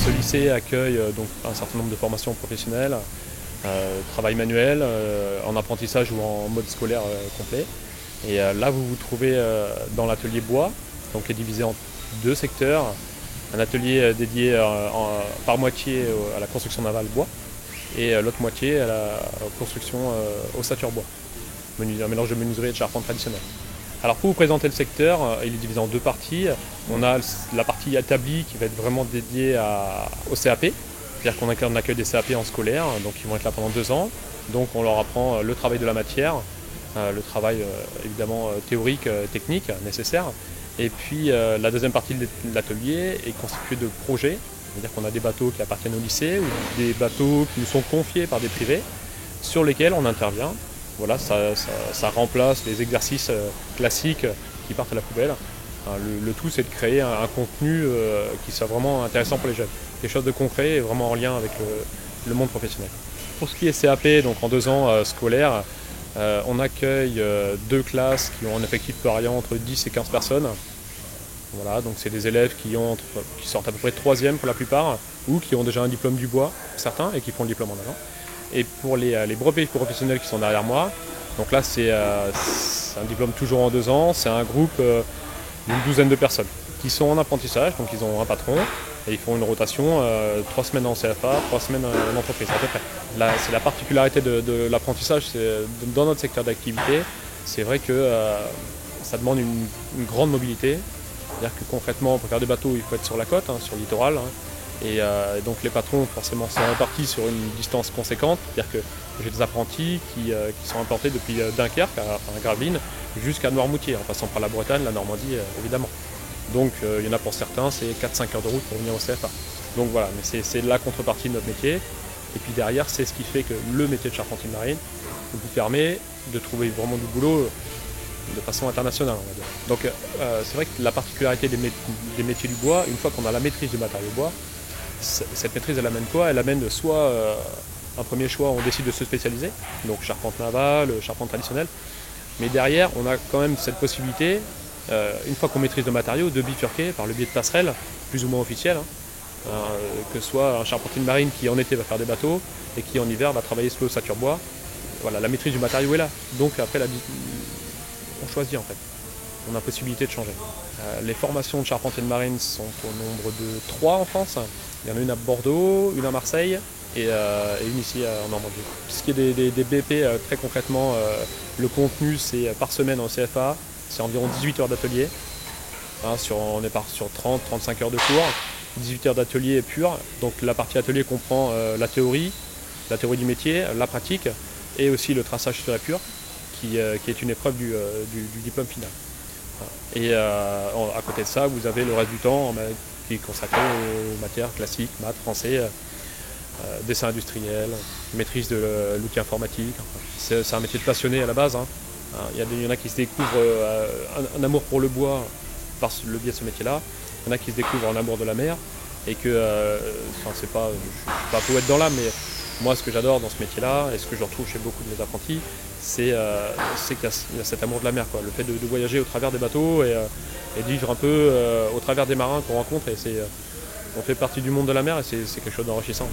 Ce lycée accueille donc un certain nombre de formations professionnelles, travail manuel, en apprentissage ou en mode scolaire complet. Et là, vous vous trouvez dans l'atelier bois, donc qui est divisé en deux secteurs. Un atelier dédié par moitié à la construction navale bois et l'autre moitié à la construction ossature bois, un mélange de menuiserie et de charpente traditionnelle. Alors pour vous présenter le secteur, il est divisé en deux parties. On a la partie établie qui va être vraiment dédiée au CAP, c'est-à-dire qu'on accueille des CAP en scolaire, donc ils vont être là pendant 2 ans. Donc on leur apprend le travail de la matière, le travail évidemment théorique, technique nécessaire. Et puis la deuxième partie de l'atelier est constituée de projets, c'est-à-dire qu'on a des bateaux qui appartiennent au lycée ou des bateaux qui nous sont confiés par des privés sur lesquels on intervient. Voilà, ça remplace les exercices classiques qui partent à la poubelle. Le tout, c'est de créer un contenu qui soit vraiment intéressant pour les jeunes. Quelque chose de concret et vraiment en lien avec le monde professionnel. Pour ce qui est CAP, donc en 2 ans scolaires, on accueille 2 classes qui ont un effectif variant entre 10 et 15 personnes. Voilà, donc c'est des élèves qui sortent à peu près de 3e pour la plupart, ou qui ont déjà un diplôme du bois, certains, et qui font le diplôme en avant. Et pour les brevets professionnels qui sont derrière moi, donc là c'est un diplôme toujours en 2 ans, c'est un groupe d'une douzaine de personnes qui sont en apprentissage, donc ils ont un patron et ils font une rotation 3 semaines en CFA, 3 semaines en entreprise à peu près. Là c'est la particularité de l'apprentissage, dans notre secteur d'activité, c'est vrai que ça demande une grande mobilité, c'est-à-dire que concrètement pour faire des bateaux il faut être sur la côte, sur le littoral. Et donc les patrons forcément sont répartis sur une distance conséquente, c'est-à-dire que j'ai des apprentis qui sont implantés depuis Dunkerque, à Gravelines, jusqu'à Noirmoutier, en passant par la Bretagne, la Normandie évidemment. Donc il y en a pour certains, c'est 4-5 heures de route pour venir au CFA. Donc voilà, mais c'est la contrepartie de notre métier. Et puis derrière, c'est ce qui fait que le métier de charpentier de marine vous permet de trouver vraiment du boulot de façon internationale, on va dire. Donc c'est vrai que la particularité des métiers du bois, une fois qu'on a la maîtrise du matériau bois, cette maîtrise elle amène quoi? Elle amène soit un premier choix, on décide de se spécialiser, donc charpente navale, charpente traditionnelle, mais derrière on a quand même cette possibilité, une fois qu'on maîtrise le matériau, de bifurquer par le biais de passerelles plus ou moins officielles, que ce soit un charpentier de marine qui en été va faire des bateaux et qui en hiver va travailler sur l'ossature bois. Voilà, la maîtrise du matériau est là, donc après on choisit en fait. On a possibilité de changer. Les formations de charpentier de marine sont au nombre de 3 en France. Il y en a une à Bordeaux, une à Marseille et une ici en Normandie. Ce qui est des BP, très concrètement, le contenu c'est par semaine en CFA, c'est environ 18 heures d'atelier. On est sur 30-35 heures de cours, 18 heures d'atelier pur. Donc la partie atelier comprend la théorie du métier, la pratique et aussi le traçage sur épure qui est une épreuve du diplôme final. Et à côté de ça, vous avez le reste du temps qui est consacré aux matières classiques, maths, français, dessin industriel, maîtrise de l'outil informatique. C'est un métier de passionné à la base. Il y en a qui se découvrent un amour pour le bois par le biais de ce métier-là. Il y en a qui se découvrent un amour de la mer. Et que, je ne suis pas poète dans l'âme, mais moi ce que j'adore dans ce métier-là, et ce que je retrouve chez beaucoup de mes apprentis, c'est qu'il y a cet amour de la mer, quoi. Le fait de voyager au travers des bateaux et de vivre un peu au travers des marins qu'on rencontre. On fait partie du monde de la mer et c'est quelque chose d'enrichissant.